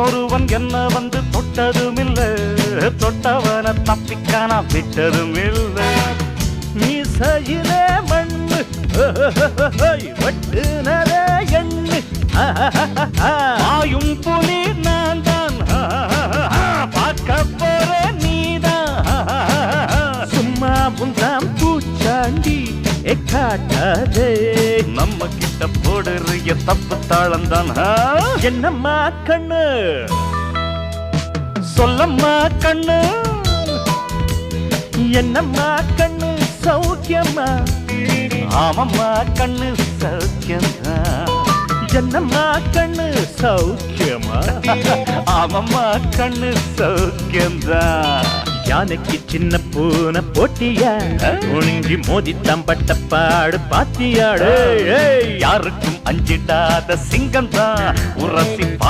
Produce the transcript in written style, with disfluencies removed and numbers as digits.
ஒருவன் என்ன வந்து தொட்டதும் இல்ல, தொட்டவன தப்பிக்கான விட்டதும் இல்ல. மீசையிலே மண்ணு வெட்டுனரே எண்ணு, ஆயும் புலி நான் தான், பார்க்க போற நீதான். சும்மா புந்தாம் பூச்சாண்டி காட்டாதே, நம்ம கிட்ட போடுறிய தப்பு தாளந்தான். என்னம்மா கண்ணு சொல்லம்மா கண்ணு, என்னம்மா கண்ணு சௌக்கியம்மா? ஆமம்மா கண்ணு சௌக்கியம்மா. என்னம்மா கண்ணு சௌக்கியமா? ஆமம்மா கண்ணு சௌக்கியம்தான். யானைக்கு சின்ன பூனை போட்டியா, ஒழுங்கி மோதி தம்பட்ட பாடு பாத்தியாடு. யாருக்கும் அஞ்சிடாத சிங்கம் தான் உரசி